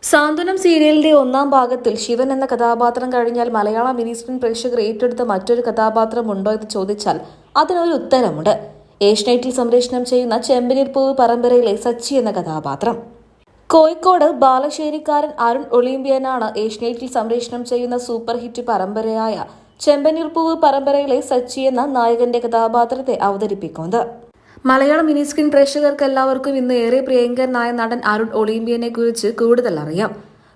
സാന്ത്വനം സീരിയലിന്റെ ഒന്നാം ഭാഗത്തിൽ ശിവൻ എന്ന കഥാപാത്രം കഴിഞ്ഞാൽ മലയാള മിനി സ്ക്രീൻ പ്രേക്ഷകർ ഏറ്റെടുത്ത മറ്റൊരു കഥാപാത്രം ഉണ്ടോ എന്ന് ചോദിച്ചാൽ അതിനൊരു ഉത്തരമുണ്ട്. ഏഷ്യനെറ്റിൽ സംപ്രേഷണം ചെയ്യുന്ന ചെമ്പനീർപ്പൂവ് പരമ്പരയിലെ സച്ചി എന്ന കഥാപാത്രം. കോഴിക്കോട് ബാലശ്ശേരിക്കാരൻ അരുൺ ഒളിമ്പ്യനാണ് ഏഷ്യനെറ്റിൽ സംപ്രേഷണം ചെയ്യുന്ന സൂപ്പർ ഹിറ്റ് പരമ്പരയായ ചെമ്പനീർപ്പൂവ് പരമ്പരയിലെ സച്ചി എന്ന നായകന്റെ കഥാപാത്രത്തെ അവതരിപ്പിക്കുന്നത്. മലയാളം മിനി സ്ക്രീൻ പ്രേക്ഷകർക്ക് എല്ലാവർക്കും ഇന്ന് ഏറെ പ്രിയങ്കരനായ നടൻ അരുൺ ഒളിമ്പ്യനെ കുറിച്ച് കൂടുതൽ അറിയാം.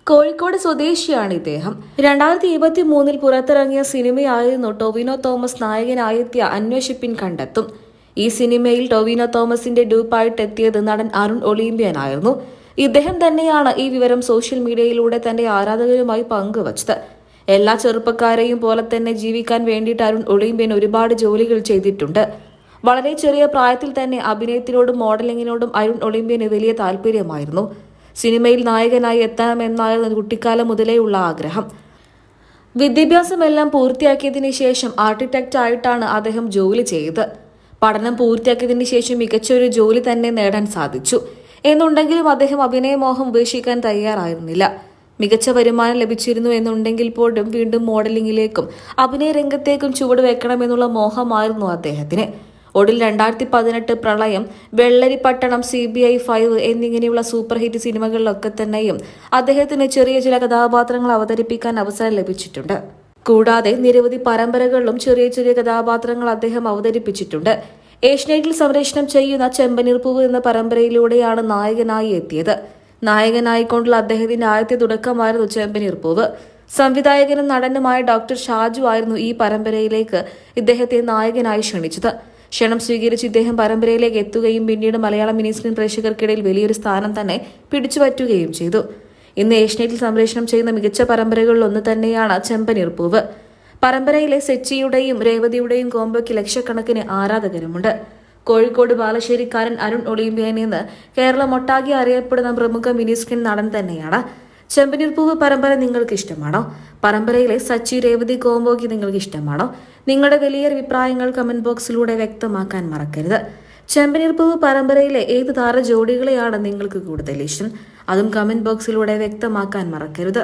കോഴിക്കോട് സ്വദേശിയാണ് ഇദ്ദേഹം. 2023 പുറത്തിറങ്ങിയ സിനിമയായിരുന്നു ടൊവിനോ തോമസ് നായകനായെത്തിയ അന്വേഷിപ്പിൻ കണ്ടെത്തും. ഈ സിനിമയിൽ ടൊവിനോ തോമസിന്റെ ഡ്യൂപ്പായിട്ടെത്തിയത് നടൻ അരുൺ ഒളിമ്പ്യനായിരുന്നു. ഇദ്ദേഹം തന്നെയാണ് ഈ വിവരം സോഷ്യൽ മീഡിയയിലൂടെ തന്റെ ആരാധകരുമായി പങ്കുവച്ചത്. എല്ലാ ചെറുപ്പക്കാരെയും പോലെ തന്നെ ജീവിക്കാൻ വേണ്ടിയിട്ട് അരുൺ ഒളിമ്പ്യൻ ഒരുപാട് ജോലികൾ ചെയ്തിട്ടുണ്ട്. വളരെ ചെറിയ പ്രായത്തിൽ തന്നെ അഭിനയത്തിനോടും മോഡലിംഗിനോടും അരുൺ ഒളിമ്പ്യന് വലിയ താല്പര്യമായിരുന്നു. സിനിമയിൽ നായകനായി എത്തണമെന്നായിരുന്നു കുട്ടിക്കാലം മുതലേയുള്ള ആഗ്രഹം. വിദ്യാഭ്യാസമെല്ലാം പൂർത്തിയാക്കിയതിനു ശേഷം ആർക്കിടെക്റ്റ് ആയിട്ടാണ് അദ്ദേഹം ജോലി ചെയ്തത്. പഠനം പൂർത്തിയാക്കിയതിനു ശേഷം മികച്ചൊരു ജോലി തന്നെ നേടാൻ സാധിച്ചു. എന്നുണ്ടെങ്കിലും അദ്ദേഹം അഭിനയമോഹം ഉപേക്ഷിക്കാൻ തയ്യാറായിരുന്നില്ല. മികച്ച വരുമാനം ലഭിച്ചിരുന്നു എന്നുണ്ടെങ്കിൽ പോലും വീണ്ടും മോഡലിംഗിലേക്കും അഭിനയ രംഗത്തേക്കും ചുവട് വെക്കണമെന്നുള്ള മോഹമായിരുന്നു അദ്ദേഹത്തിന്. ഒടുവിൽ 2018 പ്രളയം, വെള്ളരിപ്പട്ടണം, CBI 5 എന്നിങ്ങനെയുള്ള സൂപ്പർ ഹിറ്റ് സിനിമകളിലൊക്കെ തന്നെയും അദ്ദേഹത്തിന് ചെറിയ ചില കഥാപാത്രങ്ങൾ അവതരിപ്പിക്കാൻ അവസരം ലഭിച്ചിട്ടുണ്ട്. കൂടാതെ നിരവധി പരമ്പരകളിലും ചെറിയ ചെറിയ കഥാപാത്രങ്ങൾ അദ്ദേഹം അവതരിപ്പിച്ചിട്ടുണ്ട്. ഏഷ്യനെറ്റിൽ സംപ്രേഷണം ചെയ്യുന്ന ചെമ്പനീർപ്പൂവ് എന്ന പരമ്പരയിലൂടെയാണ് നായകനായി എത്തിയത്. നായകനായിക്കൊണ്ടുള്ള അദ്ദേഹത്തിന്റെ ആദ്യത്തെ തുടക്കമായിരുന്നു ചെമ്പനീർപ്പൂവ്. സംവിധായകനും നടനുമായ ഡോക്ടർ ഷാജു ആയിരുന്നു ഈ പരമ്പരയിലേക്ക് ഇദ്ദേഹത്തെ നായകനായി ക്ഷണിച്ചത്. ക്ഷണം സ്വീകരിച്ച് ഇദ്ദേഹം പരമ്പരയിലേക്ക് എത്തുകയും പിന്നീട് മലയാള മിനി സ്ക്രീൻ പ്രേക്ഷകർക്കിടയിൽ വലിയൊരു സ്ഥാനം തന്നെ പിടിച്ചുപറ്റുകയും ചെയ്തു. ഇന്ന് ഏഷ്യനെറ്റിൽ സംപ്രേഷണം ചെയ്യുന്ന മികച്ച പരമ്പരകളിൽ ഒന്ന് തന്നെയാണ് ചെമ്പനീർപ്പൂവ്. പരമ്പരയിലെ സച്ചിയുടെയും രേവതിയുടെയും കോംബോയ്ക്ക് ലക്ഷക്കണക്കിന് ആരാധകരുമുണ്ട്. കോഴിക്കോട് ബാലശ്ശേരിക്കാരൻ അരുൺ ഒളിമ്പ്യൻ എന്ന് കേരളമൊട്ടാകെ അറിയപ്പെടുന്ന പ്രമുഖ മിനി സ്ക്രീൻ നടൻ തന്നെയാണ്. ചെമ്പനീർപ്പൂവ് പരമ്പര നിങ്ങൾക്ക് ഇഷ്ടമാണോ? പരമ്പരയിലെ സച്ചി രേവതി കോംബോയ്ക്ക് നിങ്ങൾക്ക് ഇഷ്ടമാണോ? നിങ്ങളുടെ വലിയ അഭിപ്രായങ്ങൾ കമന്റ് ബോക്സിലൂടെ വ്യക്തമാക്കാൻ മറക്കരുത്. ചെമ്പനീർപ്പൂവ് പരമ്പരയിലെ ഏത് താര ജോഡികളെയാണ് നിങ്ങൾക്ക് കൂടുതൽ ഇഷ്ടം? അതും കമന്റ് ബോക്സിലൂടെ വ്യക്തമാക്കാൻ മറക്കരുത്.